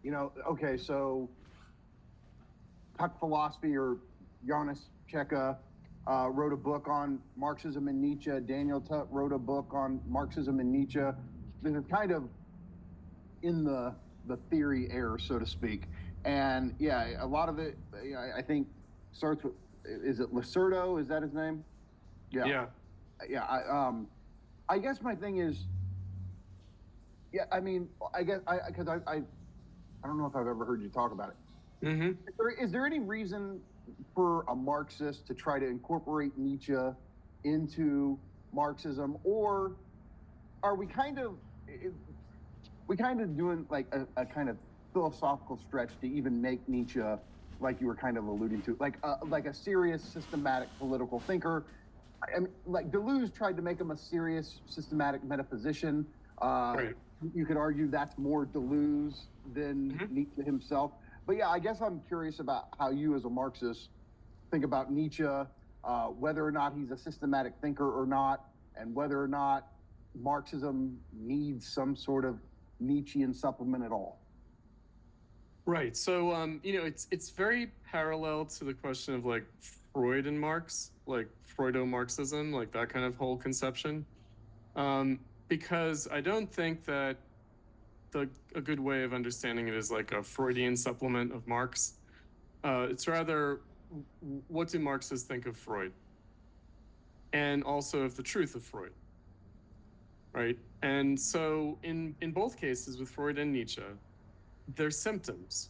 Okay, so Puck Philosophy or Jonas Cheka wrote a book on Marxism and Nietzsche. Daniel Tutt wrote a book on Marxism and Nietzsche. This is kind of in the theory air, so to speak. And yeah, a lot of it, I think, starts with, is it Lacerdo? Is that his name? Yeah, Yeah. yeah. I guess my thing is, yeah. I mean, I guess because I don't know if I've ever heard you talk about it. Hmm. Is there any reason for a Marxist to try to incorporate Nietzsche into Marxism, or are we kind of doing like a kind of philosophical stretch to even make Nietzsche, like you were kind of alluding to, like a serious systematic political thinker? I mean, like Deleuze tried to make him a serious systematic metaphysician. Right. You could argue that's more Deleuze than Hmm. Nietzsche himself. But yeah, I guess I'm curious about how you, as a Marxist, think about Nietzsche, whether or not he's a systematic thinker or not, and whether or not Marxism needs some sort of Nietzschean supplement at all. Right. So, it's very parallel to the question of like Freud and Marx, like Freudo-Marxism, like that kind of whole conception. Because I don't think that a good way of understanding it is like a Freudian supplement of Marx. It's rather, what do Marxists think of Freud, and also of the truth of Freud, right? And so, in both cases with Freud and Nietzsche, they're symptoms,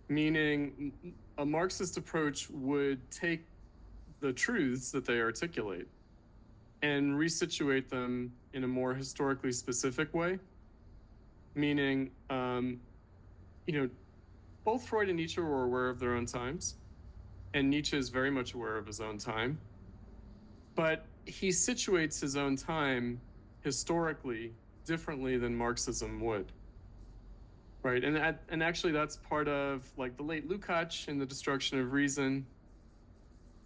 meaning a Marxist approach would take the truths that they articulate and resituate them in a more historically specific way, meaning, you know, both Freud and Nietzsche were aware of their own times, and Nietzsche is very much aware of his own time, but he situates his own time historically differently than Marxism would. Right. And actually that's part of like the late Lukács in The Destruction of Reason.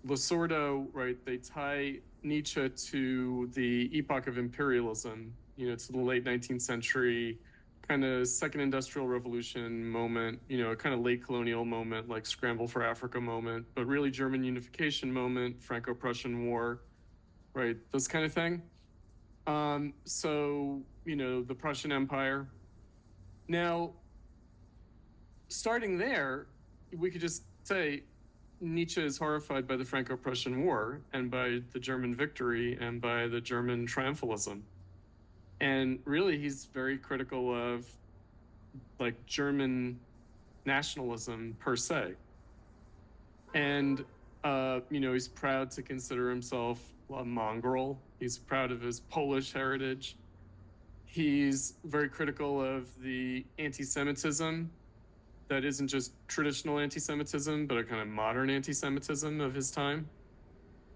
Lasordo, right, they tie Nietzsche to the epoch of imperialism, to the late 19th century, kind of second industrial revolution moment, a kind of late colonial moment, like scramble for Africa moment, but really German unification moment, Franco-Prussian War, right, this kind of thing. So, the Prussian Empire. Now, starting there, we could just say Nietzsche is horrified by the Franco-Prussian War and by the German victory and by the German triumphalism. And really, he's very critical of like German nationalism per se. And, he's proud to consider himself a mongrel. He's proud of his Polish heritage. He's very critical of the anti Semitism that isn't just traditional anti-Semitism, but a kind of modern anti-Semitism of his time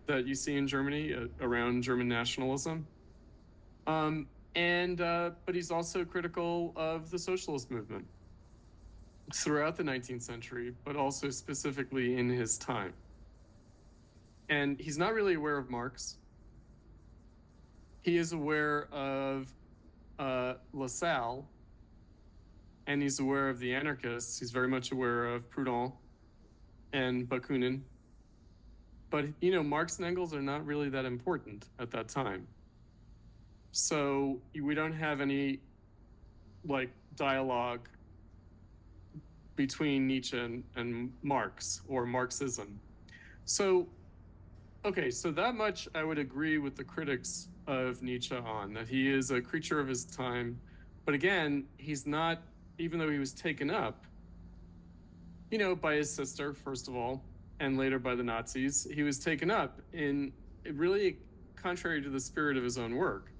that you see in Germany around German nationalism. And but he's also critical of the socialist movement throughout the 19th century, but also specifically in his time. And he's not really aware of Marx. He is aware of Lassalle, and he's aware of the anarchists. He's very much aware of Proudhon and Bakunin. But, Marx and Engels are not really that important at that time. So we don't have any like dialogue between Nietzsche and Marx or Marxism. So, okay, so that much I would agree with the critics of Nietzsche on, that he is a creature of his time. But again, he's not, even though he was taken up, by his sister, first of all, and later by the Nazis, he was taken up in really contrary to the spirit of his own work.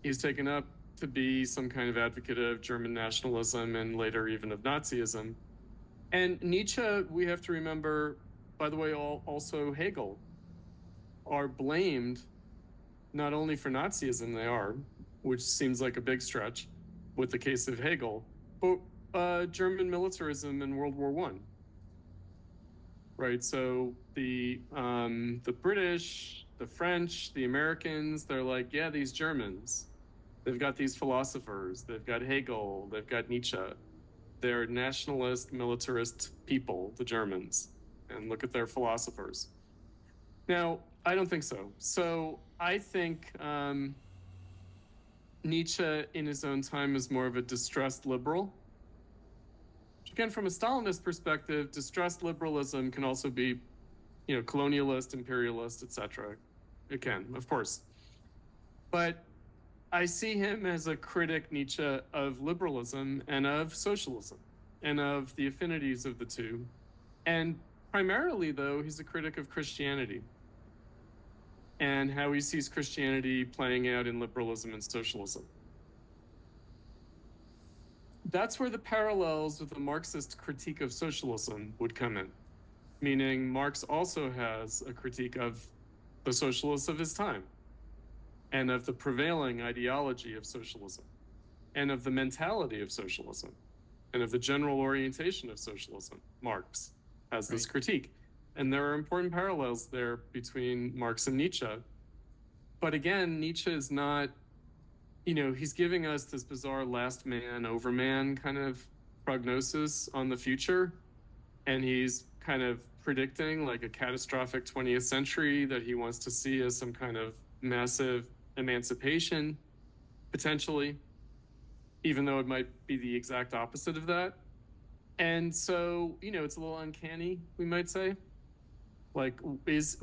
He was taken up to be some kind of advocate of German nationalism and later even of Nazism. And Nietzsche, we have to remember, by the way, also Hegel are blamed not only for Nazism, they are, which seems like a big stretch with the case of Hegel, but German militarism in World War One. Right. So the British, the French, the Americans, they're like, yeah, these Germans, they've got these philosophers, they've got Hegel, they've got Nietzsche. They're nationalist, militarist people, the Germans, and look at their philosophers. Now, I don't think so. So I think Nietzsche in his own time is more of a distressed liberal. Again, from a Stalinist perspective, distressed liberalism can also be, colonialist, imperialist, etc. It can, of course. But I see him as a critic, Nietzsche, of liberalism and of socialism and of the affinities of the two. And primarily, though, he's a critic of Christianity and how he sees Christianity playing out in liberalism and socialism. That's where the parallels with the Marxist critique of socialism would come in, meaning Marx also has a critique of the socialists of his time and of the prevailing ideology of socialism and of the mentality of socialism and of the general orientation of socialism. Marx has this critique. And there are important parallels there between Marx and Nietzsche. But again, Nietzsche is not, he's giving us this bizarre last man, overman kind of prognosis on the future. And he's kind of predicting like a catastrophic 20th century that he wants to see as some kind of massive emancipation, potentially, even though it might be the exact opposite of that. And so, it's a little uncanny, we might say. Like, is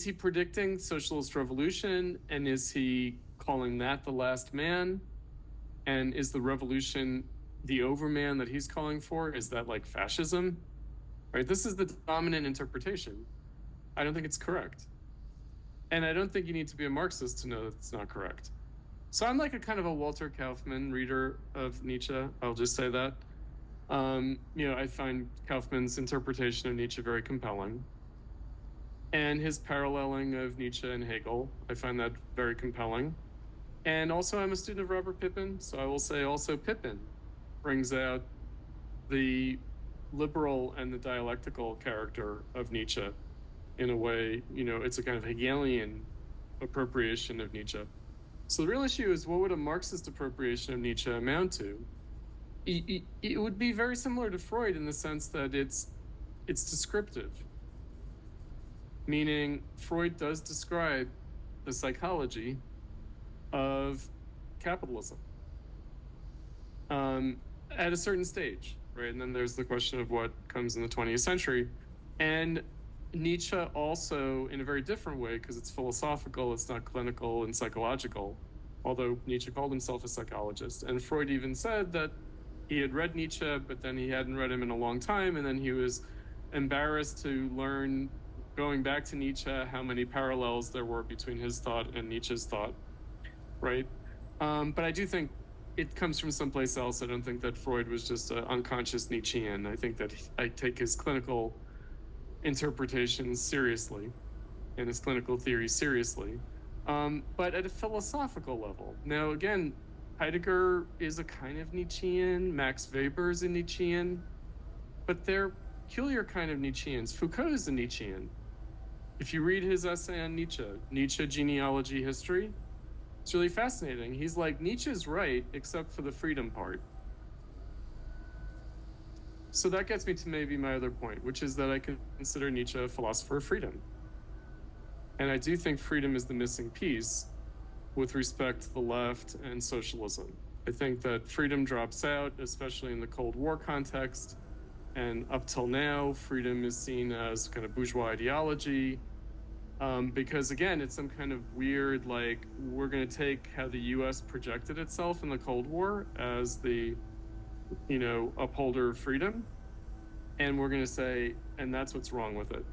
he predicting socialist revolution, and is he calling that the last man? And is the revolution the overman that he's calling for? Is that like fascism? Right? This is the dominant interpretation. I don't think it's correct. And I don't think you need to be a Marxist to know that it's not correct. So I'm like a kind of a Walter Kaufmann reader of Nietzsche. I'll just say that. I find Kaufmann's interpretation of Nietzsche very compelling. And his paralleling of Nietzsche and Hegel, I find that very compelling. And also I'm a student of Robert Pippin, so I will say also Pippin brings out the liberal and the dialectical character of Nietzsche in a way, it's a kind of Hegelian appropriation of Nietzsche. So the real issue is, what would a Marxist appropriation of Nietzsche amount to? It would be very similar to Freud in the sense that it's descriptive. Meaning Freud does describe the psychology of capitalism at a certain stage, right? And then there's the question of what comes in the 20th century. And Nietzsche also, in a very different way, because it's philosophical, it's not clinical and psychological, although Nietzsche called himself a psychologist. And Freud even said that he had read Nietzsche, but then he hadn't read him in a long time, and then he was embarrassed to learn, going back to Nietzsche, how many parallels there were between his thought and Nietzsche's thought, right? But I do think it comes from someplace else. I don't think that Freud was just an unconscious Nietzschean. I think that I take his clinical interpretations seriously and his clinical theory seriously, but at a philosophical level. Now, again, Heidegger is a kind of Nietzschean, Max Weber is a Nietzschean, but they're peculiar kind of Nietzscheans. Foucault is a Nietzschean. If you read his essay on Nietzsche, Genealogy, History, it's really fascinating. He's like, Nietzsche's right, except for the freedom part. So that gets me to maybe my other point, which is that I consider Nietzsche a philosopher of freedom. And I do think freedom is the missing piece with respect to the left and socialism. I think that freedom drops out, especially in the Cold War context. And up till now, freedom is seen as kind of bourgeois ideology. Because again, it's some kind of weird, like, we're going to take how the US projected itself in the Cold War as the, upholder of freedom. And we're going to say, and that's what's wrong with it.